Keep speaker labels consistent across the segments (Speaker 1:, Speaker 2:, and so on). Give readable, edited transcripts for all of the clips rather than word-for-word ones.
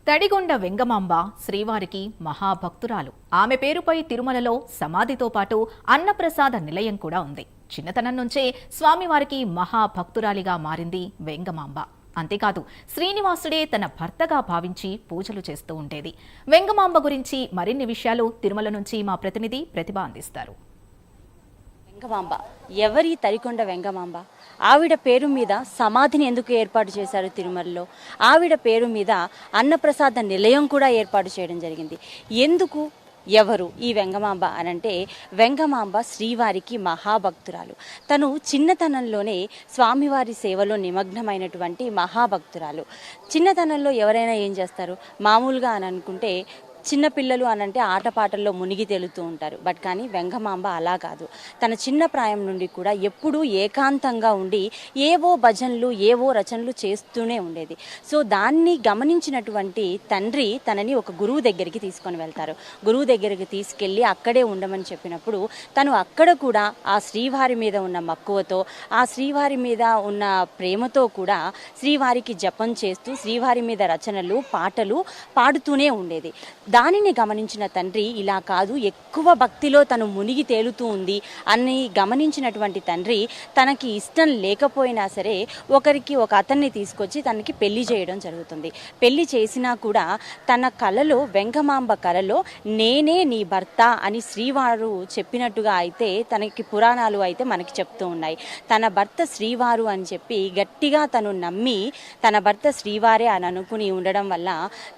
Speaker 1: తడిగొండ వెంగమాంబ శ్రీవారికి మహాభక్తురాలు. ఆమె పేరుపై తిరుమలలో సమాధితో పాటు అన్నప్రసాద నిలయం కూడా ఉంది. చిన్నతనం నుంచే స్వామివారికి మహాభక్తురాలిగా మారింది వెంగమాంబ. అంతేకాదు, శ్రీనివాసుడే తన భర్తగా భావించి పూజలు చేస్తూ ఉండేది. వెంగమాంబ గురించి మరిన్ని విషయాలు తిరుమల నుంచి మా ప్రతినిధి ప్రతిభ అందిస్తారు.
Speaker 2: వెంగమాంబ ఎవరి తడికొండ వెంగమాంబ? ఆవిడ పేరు మీద సమాధిని ఎందుకు ఏర్పాటు చేశారు తిరుమలలో? ఆవిడ పేరు మీద అన్నప్రసాద నిలయం కూడా ఏర్పాటు చేయడం జరిగింది. ఎందుకు, ఎవరు ఈ వెంగమాంబ అనంటే, వెంగమాంబ శ్రీవారికి మహాభక్తురాలు. తను చిన్నతనంలోనే స్వామివారి సేవలో నిమగ్నమైనటువంటి మహాభక్తురాలు. చిన్నతనంలో ఎవరైనా ఏం చేస్తారు? మామూలుగా అని అనుకుంటే చిన్నపిల్లలు అనంటే ఆటపాటల్లో మునిగి తేలుతూ ఉంటారు. బట్ కానీ వెంగమాంబ అలా కాదు. తన చిన్న ప్రాయం నుండి కూడా ఎప్పుడూ ఏకాంతంగా ఉండి ఏవో భజనలు ఏవో రచనలు చేస్తూనే ఉండేది. సో దాన్ని గమనించినటువంటి తండ్రి తనని ఒక గురువు దగ్గరికి తీసుకొని వెళ్తారు. గురువు దగ్గరికి తీసుకెళ్ళి అక్కడే ఉండమని చెప్పినప్పుడు తను అక్కడ కూడా ఆ శ్రీవారి మీద ఉన్న మక్కువతో, ఆ శ్రీవారి మీద ఉన్న ప్రేమతో కూడా శ్రీవారికి జపం చేస్తూ శ్రీవారి మీద రచనలు పాటలు పాడుతూనే ఉండేది. దానిని గమనించిన తండ్రి ఇలా కాదు, ఎక్కువ భక్తిలో తను మునిగి తేలుతూ ఉంది అని గమనించినటువంటి తండ్రి తనకి ఇష్టం లేకపోయినా సరే ఒక అతన్ని తీసుకొచ్చి తనకి పెళ్లి చేయడం జరుగుతుంది. పెళ్లి చేసినా కూడా తన కలలో, వెంగమాంబ కలలో నేనే నీ భర్త అని శ్రీవారు చెప్పినట్టుగా అయితే తనకి పురాణాలు అయితే మనకి చెప్తూ ఉన్నాయి. తన భర్త శ్రీవారు అని చెప్పి గట్టిగా తను నమ్మి తన భర్త శ్రీవారే అని అనుకుని ఉండడం వల్ల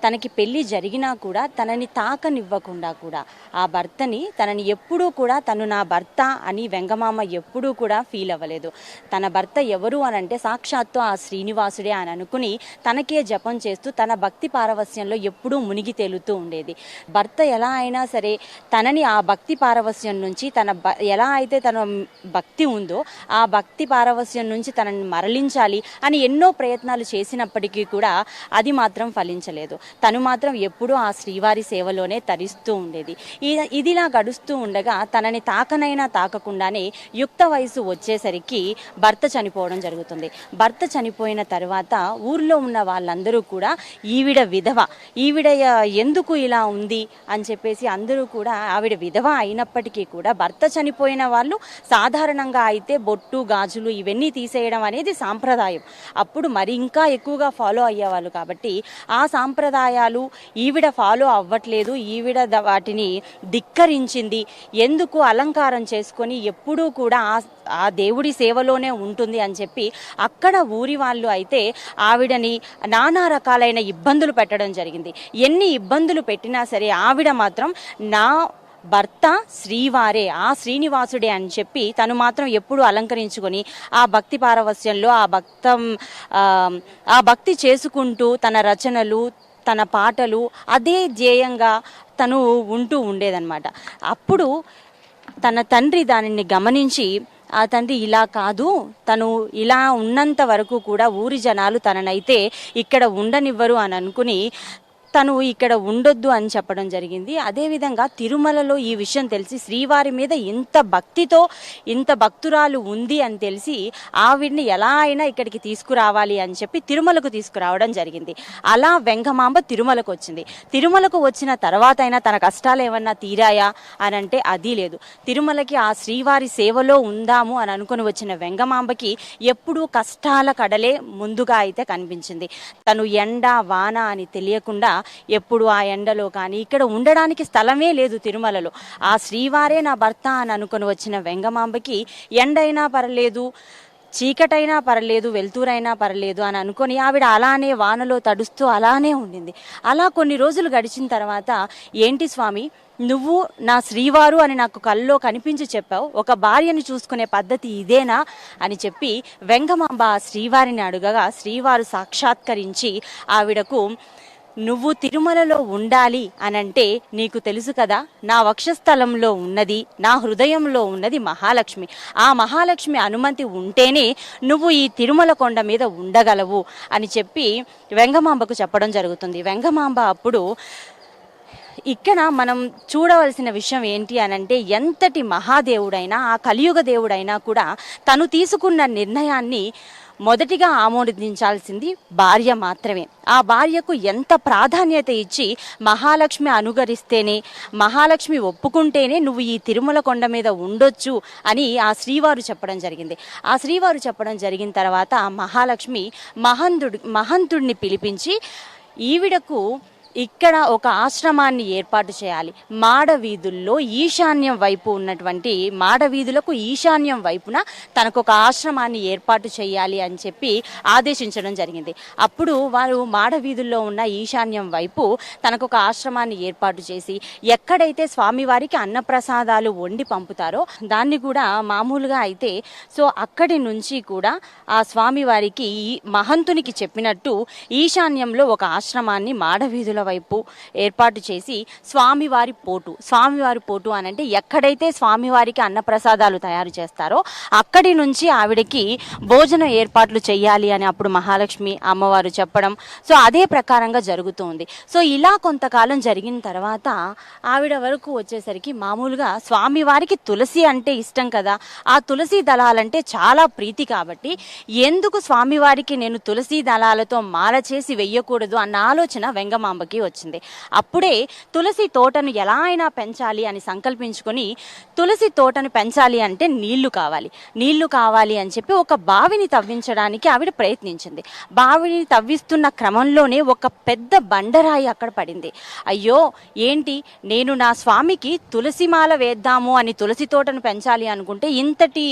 Speaker 2: తనకి పెళ్లి జరిగినా కూడా తనని తాకనివ్వకుండా కూడా ఆ భర్తని తనని ఎప్పుడూ కూడా తను నా భర్త అని వెంగమామ ఎప్పుడూ కూడా ఫీల్ అవ్వలేదు. తన భర్త ఎవరు అనంటే సాక్షాత్తు ఆ శ్రీనివాసుడే అని అనుకుని తనకే జపం చేస్తూ తన భక్తి పారవస్యంలో ఎప్పుడూ మునిగి తేలుతూ ఉండేది. భర్త ఎలా అయినా సరే తనని ఆ భక్తి పారవస్యం నుంచి ఎలా అయితే తన భక్తి ఉందో ఆ భక్తి పారవస్యం నుంచి తనని మరలించాలి అని ఎన్నో ప్రయత్నాలు చేసినప్పటికీ కూడా అది మాత్రం ఫలించలేదు. తను మాత్రం ఎప్పుడూ ఆ శ్రీవారి సేవలోనే తరిస్తూ ఉండేది. ఇదిలా గడుస్తూ ఉండగా తనని తాకనైనా తాకకుండానే యుక్త వయసు వచ్చేసరికి భర్త చనిపోవడం జరుగుతుంది. భర్త చనిపోయిన తర్వాత ఊర్లో ఉన్న వాళ్ళందరూ కూడా ఈవిడ విధవ, ఈవిడ ఎందుకు ఇలా ఉంది అని చెప్పేసి అందరూ కూడా, ఆవిడ విధవ అయినప్పటికీ కూడా భర్త చనిపోయిన వాళ్ళు సాధారణంగా అయితే బొట్టు గాజులు ఇవన్నీ తీసేయడం అనేది సాంప్రదాయం. అప్పుడు మరి ఇంకా ఎక్కువగా ఫాలో అయ్యేవాళ్ళు కాబట్టి ఆ సాంప్రదాయాలు ఈవిడ ఫాలో అవ్వట్లేదు, ఈవిడ వాటిని ధిక్కరించింది. ఎందుకు అలంకారం చేసుకొని ఎప్పుడూ కూడా ఆ దేవుడి సేవలోనే ఉంటుంది అని చెప్పి అక్కడ ఊరి వాళ్ళు అయితే ఆవిడని నానా రకాలైన ఇబ్బందులు పెట్టడం జరిగింది. ఎన్ని ఇబ్బందులు పెట్టినా సరే ఆవిడ మాత్రం నా భర్త శ్రీవారే, ఆ శ్రీనివాసుడే అని చెప్పి తను మాత్రం ఎప్పుడు అలంకరించుకొని ఆ భక్తి పారవస్యంలో ఆ భక్తి చేసుకుంటూ తన రచనలు తన పాటలు అదే ధ్యేయంగా తను ఉంటూ ఉండేదన్నమాట. అప్పుడు తన తండ్రి దానిని గమనించి, ఆ తండ్రి ఇలా కాదు, తను ఇలా ఉన్నంత వరకు కూడా ఊరి జనాలు తననైతే ఇక్కడ ఉండనివ్వరు అని అనుకుని తను ఇక్కడ ఉండొద్దు అని చెప్పడం జరిగింది. అదేవిధంగా తిరుమలలో ఈ విషయం తెలిసి శ్రీవారి మీద ఇంత భక్తితో ఇంత భక్తురాలు ఉంది అని తెలిసి ఆవిడ్ని ఎలా అయినా ఇక్కడికి తీసుకురావాలి అని చెప్పి తిరుమలకు తీసుకురావడం జరిగింది. అలా వెంగమాంబ తిరుమలకు వచ్చింది. తిరుమలకు వచ్చిన తర్వాత అయినా తన కష్టాలు ఏమన్నా తీరాయా అని అంటే అది లేదు. తిరుమలకి ఆ శ్రీవారి సేవలో ఉందాము అని అనుకుని వచ్చిన వెంగమాంబకి ఎప్పుడూ కష్టాల కడలే ముందుగా అయితే కనిపించింది. తను ఎండ వాన అని తెలియకుండా ఎప్పుడు ఆ ఎండలో కానీ ఇక్కడ ఉండడానికి స్థలమే లేదు తిరుమలలో. ఆ శ్రీవారే నా భర్త అని అనుకుని వచ్చిన వెంగమాంబకి ఎండైనా పర్లేదు, చీకటైనా పర్లేదు, వెలుతురైనా పర్లేదు అని అనుకొని ఆవిడ అలానే వానలో తడుస్తూ అలానే ఉండింది. అలా కొన్ని రోజులు గడిచిన తర్వాత, ఏంటి స్వామి నువ్వు నా శ్రీవారు అని నాకు కల్లో కనిపించి చెప్పావు, ఒక భార్యని చూసుకునే పద్ధతి ఇదేనా అని చెప్పి వెంగమాంబ ఆ శ్రీవారిని అడుగగా శ్రీవారు సాక్షాత్కరించి ఆవిడకు, నువ్వు తిరుమలలో ఉండాలి అనంటే నీకు తెలుసు కదా, నా వక్షస్థలంలో ఉన్నది, నా హృదయంలో ఉన్నది మహాలక్ష్మి. ఆ మహాలక్ష్మి అనుమతి ఉంటేనే నువ్వు ఈ తిరుమల కొండ మీద ఉండగలవు అని చెప్పి వెంగమాంబకు చెప్పడం జరుగుతుంది. వెంగమాంబ అప్పుడు ఇక్కడ మనం చూడవలసిన విషయం ఏంటి అనంటే, ఎంతటి మహాదేవుడైనా ఆ కలియుగ దేవుడైనా కూడా తను తీసుకున్న నిర్ణయాన్ని మొదటిగా ఆమోదించాల్సింది భార్య మాత్రమే. ఆ భార్యకు ఎంత ప్రాధాన్యత ఇచ్చి మహాలక్ష్మి అనుగరిస్తేనే, మహాలక్ష్మి ఒప్పుకుంటేనే నువ్వు ఈ తిరుమల కొండ మీద ఉండొచ్చు అని ఆ శ్రీవారు చెప్పడం జరిగింది. ఆ శ్రీవారు చెప్పడం జరిగిన తర్వాత ఆ మహాలక్ష్మి మహంతుడిని పిలిపించి ఈవిడకు ఇక్కడ ఒక ఆశ్రమాన్ని ఏర్పాటు చేయాలి, మాడ వీధుల్లో ఈశాన్యం వైపు ఉన్నటువంటి మాడ వీధులకు ఈశాన్యం వైపున తనకు ఒక ఆశ్రమాన్ని ఏర్పాటు చేయాలి అని చెప్పి ఆదేశించడం జరిగింది. అప్పుడు వారు మాడ వీధుల్లో ఉన్న ఈశాన్యం వైపు తనకు ఒక ఆశ్రమాన్ని ఏర్పాటు చేసి ఎక్కడైతే స్వామివారికి అన్నప్రసాదాలు వండి పంపుతారో దాన్ని కూడా మామూలుగా అయితే సో అక్కడి నుంచి కూడా ఆ స్వామివారికి మహంతునికి చెప్పినట్టు ఈశాన్యంలో ఒక ఆశ్రమాన్ని మాడ వీధుల వైపు ఏర్పాటు చేసి స్వామివారి పోటు అని అంటే ఎక్కడైతే స్వామివారికి అన్నప్రసాదాలు తయారు చేస్తారో అక్కడి నుంచి ఆవిడకి భోజన ఏర్పాట్లు చేయాలి అని అప్పుడు మహాలక్ష్మి అమ్మవారు చెప్పడం. సో అదే ప్రకారంగా జరుగుతుంది. సో ఇలా కొంతకాలం జరిగిన తర్వాత ఆవిడ వరకు వచ్చేసరికి మామూలుగా స్వామివారికి తులసి అంటే ఇష్టం కదా, ఆ తులసి దళాలంటే చాలా ప్రీతి కాబట్టి ఎందుకు స్వామివారికి నేను తులసి దళాలతో మాల చేసి వెయ్యకూడదు అన్న ఆలోచన వెంగమాంబకి వచ్చింది. అప్పుడే తులసి తోటను ఎలా అయినా పెంచాలి అని సంకల్పించుకొని తులసి తోటను పెంచాలి అంటే నీళ్లు కావాలి అని చెప్పి ఒక బావిని తవ్వించడానికి ఆవిడ ప్రయత్నించింది. బావిని తవ్విస్తున్న క్రమంలోనే ఒక పెద్ద బండరాయి అక్కడ పడింది. అయ్యో ఏంటి, నేను నా స్వామికి తులసిమాల వేద్దాము అని తులసి తోటను పెంచాలి అనుకుంటే ఇంతటి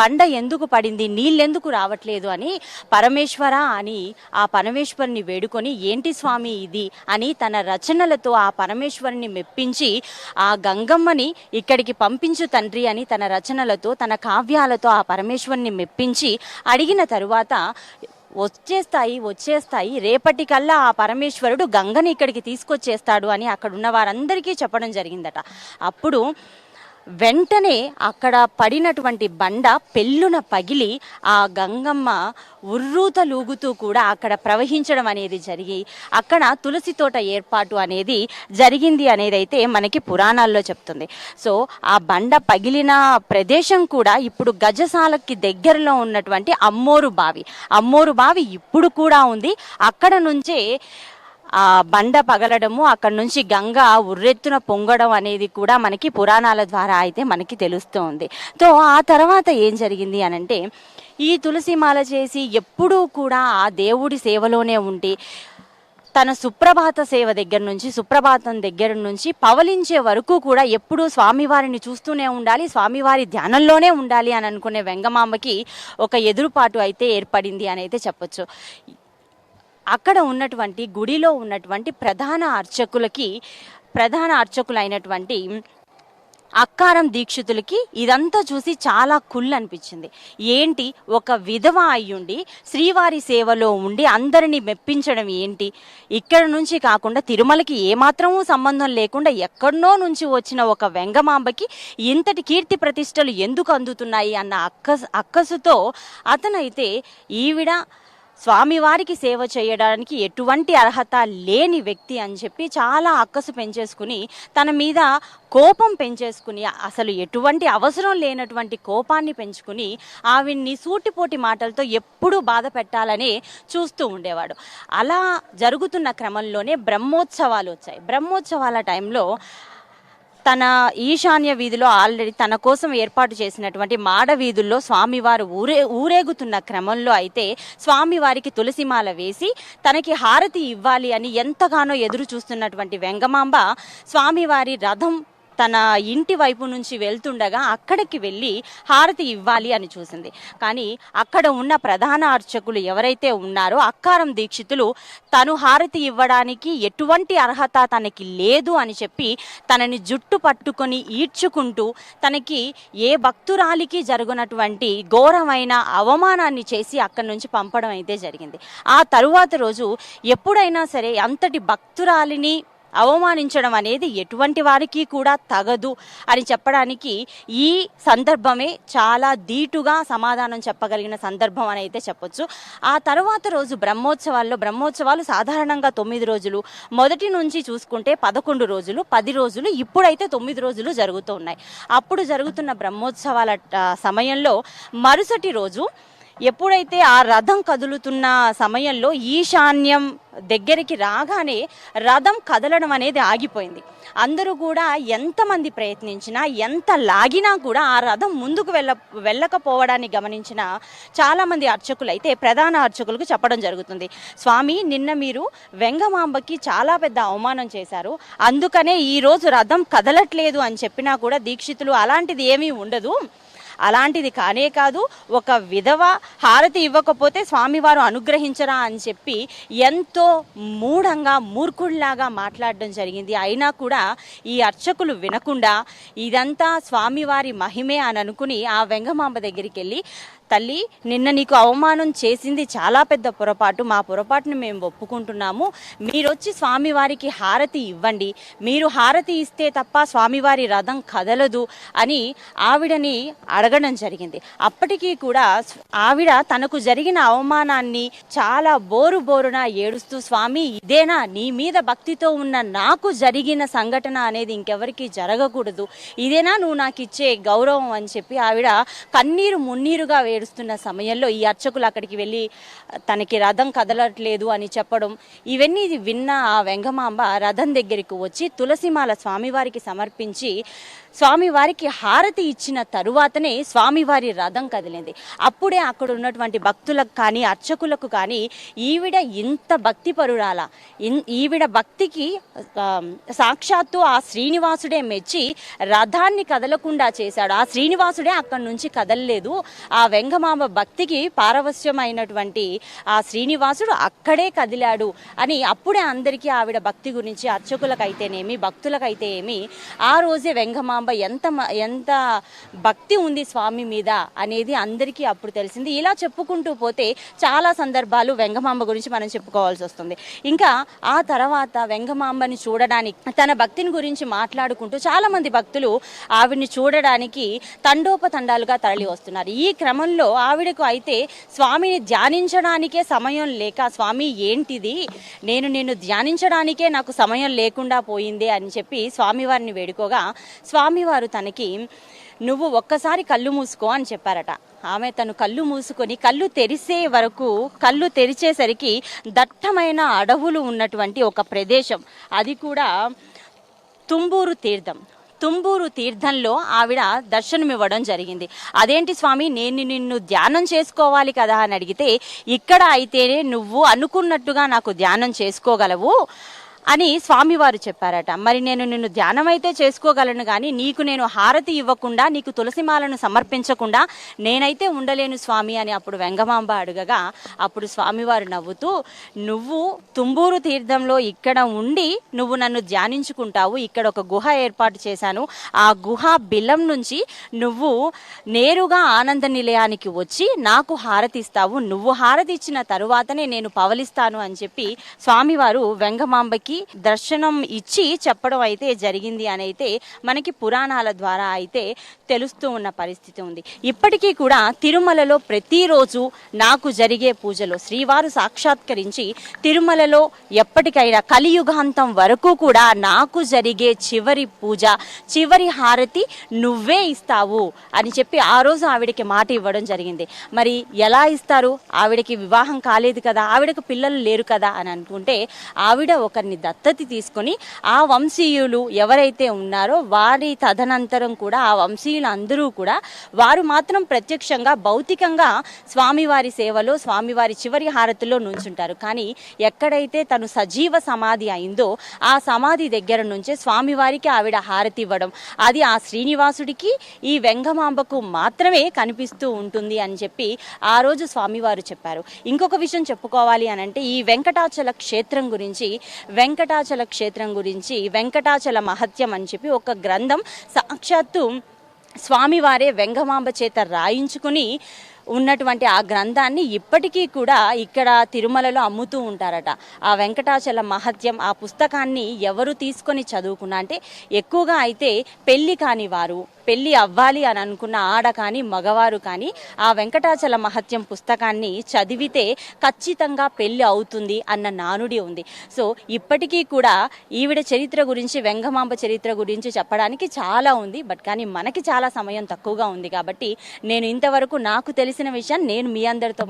Speaker 2: బండ ఎందుకు పడింది, నీళ్ళెందుకు రావట్లేదు అని పరమేశ్వర అని ఆ పరమేశ్వరుని వేడుకొని ఏంటి స్వామి ఇది అని తన రచనలతో ఆ పరమేశ్వరుని మెప్పించి ఆ గంగమ్మని ఇక్కడికి పంపించు తండ్రి అని తన రచనలతో తన కావ్యాలతో ఆ పరమేశ్వరుని మెప్పించి అడిగిన తరువాత వచ్చేస్తాయి రేపటికల్లా ఆ పరమేశ్వరుడు గంగని ఇక్కడికి తీసుకొచ్చేస్తాడు అని అక్కడ ఉన్న వారందరికీ చెప్పడం జరిగిందట. అప్పుడు వెంటనే అక్కడ పడినటువంటి బండ పెళ్ళున పగిలి ఆ గంగమ్మ ఉర్రూతలూగుతూ కూడా అక్కడ ప్రవహించడం అనేది జరిగి అక్కడ తులసి తోట ఏర్పాటు అనేది జరిగింది అనేది అయితే మనకి పురాణాల్లో చెప్తుంది. సో ఆ బండ పగిలిన ప్రదేశం కూడా ఇప్పుడు గజశాలకి దగ్గరలో ఉన్నటువంటి అమ్మోరు బావి ఇప్పుడు కూడా ఉంది. అక్కడ నుంచే ఆ బండ పగలడము, అక్కడ నుంచి గంగ ఉర్రెత్తున పొంగడం అనేది కూడా మనకి పురాణాల ద్వారా అయితే మనకి తెలుస్తూ ఉంది. సో ఆ తర్వాత ఏం జరిగింది అనంటే ఈ తులసిమాల చేసి ఎప్పుడూ కూడా ఆ దేవుడి సేవలోనే ఉండి తన సుప్రభాతం దగ్గర నుంచి పవలించే వరకు కూడా ఎప్పుడూ స్వామివారిని చూస్తూనే ఉండాలి, స్వామివారి ధ్యానంలోనే ఉండాలి అని అనుకునే వెంగమాంబకి ఒక ఎదురుపాటు అయితే ఏర్పడింది అని అయితే చెప్పొచ్చు. అక్కడ ఉన్నటువంటి గుడిలో ఉన్నటువంటి ప్రధాన అర్చకులైనటువంటి అక్కారం దీక్షితులకి ఇదంతా చూసి చాలా కుళ్ళు అనిపించింది. ఏంటి, ఒక విధవ అయ్యుండి శ్రీవారి సేవలో ఉండి అందరినీ మెప్పించడం ఏంటి, ఇక్కడ నుంచి కాకుండా తిరుమలకి ఏమాత్రమూ సంబంధం లేకుండా ఎక్కడనో నుంచి వచ్చిన ఒక వెంగమాంబకి ఇంతటి కీర్తి ప్రతిష్టలు ఎందుకు అందుతున్నాయి అన్న అక్కసుతో అతనైతే ఈవిడ స్వామివారికి సేవ చేయడానికి ఎటువంటి అర్హత లేని వ్యక్తి అని చెప్పి చాలా అక్కసు పెంచేసుకుని తన మీద కోపం పెంచేసుకుని అసలు ఎటువంటి అవసరం లేనటువంటి కోపాన్ని పెంచుకుని ఆవిడ్ని సూటిపోటి మాటలతో ఎప్పుడూ బాధ పెట్టాలని చూస్తూ ఉండేవాడు. అలా జరుగుతున్న క్రమంలోనే బ్రహ్మోత్సవాలు వచ్చాయి. బ్రహ్మోత్సవాల టైంలో తన ఈశాన్య వీధిలో ఆల్రెడీ తన కోసం ఏర్పాటు చేసినటువంటి మాడ వీధుల్లో స్వామివారు ఊరేగుతున్న క్రమంలో అయితే స్వామివారికి తులసిమాల వేసి తనకి హారతి ఇవ్వాలి అని ఎంతగానో ఎదురు చూస్తున్నటువంటి వెంగమాంబ స్వామివారి రథం తన ఇంటి వైపు నుంచి వెళ్తుండగా అక్కడికి వెళ్ళి హారతి ఇవ్వాలి అని చూసింది. కానీ అక్కడ ఉన్న ప్రధాన అర్చకులు ఎవరైతే ఉన్నారో అక్కారం దీక్షితులు తను హారతి ఇవ్వడానికి ఎటువంటి అర్హత తనకి లేదు అని చెప్పి తనని జుట్టు పట్టుకొని ఈడ్చుకుంటూ తనకి ఏ భక్తురాలికి జరుగునటువంటి ఘోరమైన అవమానాన్ని చేసి అక్కడి నుంచి పంపడం అయితే జరిగింది. ఆ తరువాత రోజు ఎప్పుడైనా సరే అంతటి భక్తురాలిని అవమానించడం అనేది ఎటువంటి వారికి కూడా తగదు అని చెప్పడానికి ఈ సందర్భమే చాలా ధీటుగా సమాధానం చెప్పగలిగిన సందర్భం అని అయితే చెప్పొచ్చు. ఆ తర్వాత రోజు బ్రహ్మోత్సవాలు సాధారణంగా 9 రోజులు, మొదటి నుంచి చూసుకుంటే 11 రోజులు, 10 రోజులు, ఇప్పుడైతే 9 రోజులు జరుగుతూ ఉన్నాయి. అప్పుడు జరుగుతున్న బ్రహ్మోత్సవాల సమయంలో మరుసటి రోజు ఎప్పుడైతే ఆ రథం కదులుతున్న సమయంలో ఈశాన్యం దగ్గరికి రాగానే రథం కదలడం అనేది ఆగిపోయింది. అందరూ కూడా ఎంతమంది ప్రయత్నించినా ఎంత లాగినా కూడా ఆ రథం ముందుకు వెళ్ళకపోవడాన్ని గమనించిన చాలామంది అర్చకులు అయితే ప్రధాన అర్చకులకు చెప్పడం జరుగుతుంది, స్వామి నిన్న మీరు వెంగమాంబకి చాలా పెద్ద అవమానం చేశారు, అందుకనే ఈరోజు రథం కదలట్లేదు అని చెప్పినా కూడా దీక్షితులు అలాంటిది ఏమీ ఉండదు, అలాంటిది కానే కాదు, ఒక విధవ హారతి ఇవ్వకపోతే స్వామివారు అనుగ్రహించరా అని చెప్పి ఎంతో మూఢంగా మూర్ఖుల్లాగా మాట్లాడడం జరిగింది. అయినా కూడా ఈ అర్చకులు వినకుండా ఇదంతా స్వామివారి మహిమే అని అనుకుని ఆ వెంగమాంబ దగ్గరికి వెళ్ళి, తల్లి నిన్న నీకు అవమానం చేసింది చాలా పెద్ద పొరపాటు, మా పొరపాటును మేము ఒప్పుకుంటున్నాము, మీరొచ్చి స్వామివారికి హారతి ఇవ్వండి, మీరు హారతి ఇస్తే తప్ప స్వామివారి రథం కదలదు అని ఆవిడని అడగడం జరిగింది. అప్పటికీ కూడా ఆవిడ తనకు జరిగిన అవమానాన్ని చాలా బోరున ఏడుస్తూ, స్వామి ఇదేనా నీ మీద భక్తితో ఉన్న నాకు జరిగిన సంఘటన అనేది ఇంకెవరికి జరగకూడదు, ఇదేనా నువ్వు నాకు ఇచ్చే గౌరవం అని చెప్పి ఆవిడ కన్నీరు మున్నీరుగా ఏడుస్తున్న సమయంలో ఈ అర్చకులు అక్కడికి వెళ్ళి తనకి రథం కదలట్లేదు అని చెప్పడం, ఇవన్నీ విన్న ఆ వెంగమాంబ రథం దగ్గరికి వచ్చి తులసిమాల స్వామివారికి సమర్పించి స్వామివారికి హారతి ఇచ్చిన తరువాతనే స్వామివారి రథం కదిలింది. అప్పుడే అక్కడ ఉన్నటువంటి భక్తులకు కానీ అర్చకులకు కానీ ఈవిడ ఇంత భక్తి పరురాలా, ఈవిడ భక్తికి సాక్షాత్తు ఆ శ్రీనివాసుడే మెచ్చి రథాన్ని కదలకుండా చేశాడు, ఆ శ్రీనివాసుడే అక్కడి నుంచి కదలలేదు, ఆ వెంగమాంబ భక్తికి పారవశ్యమైనటువంటి ఆ శ్రీనివాసుడు అక్కడే కదిలాడు అని అప్పుడే అందరికీ ఆవిడ భక్తి గురించి అర్చకులకైతేనేమి భక్తులకైతే ఏమి ఆ రోజే వెంగమాంబ ఎంత భక్తి ఉంది స్వామి మీద అనేది అందరికీ అప్పుడు తెలిసింది. ఇలా చెప్పుకుంటూ పోతే చాలా సందర్భాలు వెంగమాంబ గురించి మనం చెప్పుకోవాల్సి వస్తుంది. ఇంకా ఆ తర్వాత వెంగమాంబని చూడడానికి తన భక్తిని గురించి మాట్లాడుకుంటూ చాలా మంది భక్తులు ఆవిడ్ని చూడడానికి తండోపతండాలుగా తరలి వస్తున్నారు. ఈ క్రమంలో ఆవిడకు అయితే స్వామిని ధ్యానించడానికే సమయం లేక, స్వామి ఏంటిది నేను ధ్యానించడానికే నాకు సమయం లేకుండా పోయిందే అని చెప్పి స్వామివారిని వేడుకోగా స్వామివారు తనకి నువ్వు ఒక్కసారి కళ్ళు మూసుకో అని చెప్పారట. ఆమె తను కళ్ళు మూసుకొని కళ్ళు తెరిసే వరకు, కళ్ళు తెరిచేసరికి దట్టమైన అడవులు ఉన్నటువంటి ఒక ప్రదేశం, అది కూడా తుంబూరు తీర్థం. తుంబూరు తీర్థంలో ఆవిడ దర్శనమివ్వడం జరిగింది. అదేంటి స్వామి నేను నిన్ను ధ్యానం చేసుకోవాలి కదా అని అడిగితే, ఇక్కడ అయితేనే నువ్వు అనుకున్నట్టుగా నాకు ధ్యానం చేసుకోగలవు అని స్వామివారు చెప్పారట. మరి నేను నిన్ను ధ్యానం అయితే చేసుకోగలను కానీ నీకు నేను హారతి ఇవ్వకుండా, నీకు తులసిమాలను సమర్పించకుండా నేనైతే ఉండలేను స్వామి అని అప్పుడు వెంగమాంబ అడగగా అప్పుడు స్వామివారు నవ్వుతూ, నువ్వు తుంబూరు తీర్థంలో ఇక్కడ ఉండి నువ్వు నన్ను ధ్యానించుకుంటావు, ఇక్కడ ఒక గుహ ఏర్పాటు చేశాను, ఆ గుహ బిలం నుంచి నువ్వు నేరుగా ఆనంద నిలయానికి వచ్చి నాకు హారతి ఇస్తావు, నువ్వు హారతి ఇచ్చిన తరువాతనే నేను పవలిస్తాను అని చెప్పి స్వామివారు వెంగమాంబకి దర్శనం ఇచ్చి చెప్పడం అయితే జరిగింది అని అయితే మనకి పురాణాల ద్వారా అయితే తెలుస్తూ ఉన్న పరిస్థితి ఉంది. ఇప్పటికీ కూడా తిరుమలలో ప్రతిరోజు నాకు జరిగే పూజలో శ్రీవారు సాక్షాత్కరించి తిరుమలలో ఎప్పటికైనా కలియుగాంతం వరకు కూడా నాకు జరిగే చివరి పూజ, చివరి హారతి నువ్వే ఇస్తావు అని చెప్పి ఆ రోజు ఆవిడకి మాట ఇవ్వడం జరిగింది. మరి ఎలా ఇస్తారు, ఆవిడకి వివాహం కాలేదు కదా, ఆవిడకు పిల్లలు లేరు కదా అని అనుకుంటే ఆవిడ ఒకరిని దత్తతి తీసుకొని ఆ వంశీయులు ఎవరైతే ఉన్నారో వారి తదనంతరం కూడా ఆ వంశీయులు అందరూ కూడా వారు మాత్రం ప్రత్యక్షంగా భౌతికంగా స్వామివారి సేవలో స్వామివారి చివరి హారతిలో నుంచుంటారు. కానీ ఎక్కడైతే తను సజీవ సమాధి అయిందో ఆ సమాధి దగ్గర నుంచే స్వామివారికి ఆవిడ హారతి ఇవ్వడం, అది ఆ శ్రీనివాసుడికి ఈ వెంగమాంబకు మాత్రమే కనిపిస్తూ ఉంటుంది అని చెప్పి ఆ రోజు స్వామివారు చెప్పారు. ఇంకొక విషయం చెప్పుకోవాలి అని అంటే ఈ వెంకటాచల క్షేత్రం గురించి వెంకటాచల మహత్యం అని చెప్పి ఒక గ్రంథం సాక్షాత్తు స్వామివారే వెంగమాంబ చేత రాయించుకుని ఉన్నటువంటి ఆ గ్రంథాన్ని ఇప్పటికీ కూడా ఇక్కడ తిరుమలలో అమ్ముతూ ఉంటారట. ఆ వెంకటాచల మహత్యం ఆ పుస్తకాన్ని ఎవరు తీసుకొని చదువుకున్నా అంటే ఎక్కువగా అయితే పెళ్లి కాని వారు, పెళ్లి అవ్వాలి అని అనుకున్న ఆడ కానీ మగవారు కానీ ఆ వెంకటాచల మహత్యం పుస్తకాన్ని చదివితే ఖచ్చితంగా పెళ్లి అవుతుంది అన్న నానుడి ఉంది. సో ఇప్పటికీ కూడా ఈవిడ చరిత్ర గురించి, వెంగమాంబ చరిత్ర గురించి చెప్పడానికి చాలా ఉంది. బట్ కానీ మనకి చాలా సమయం తక్కువగా ఉంది కాబట్టి నేను ఇంతవరకు నాకు తెలిసిన విషయాన్ని నేను మీ అందరితో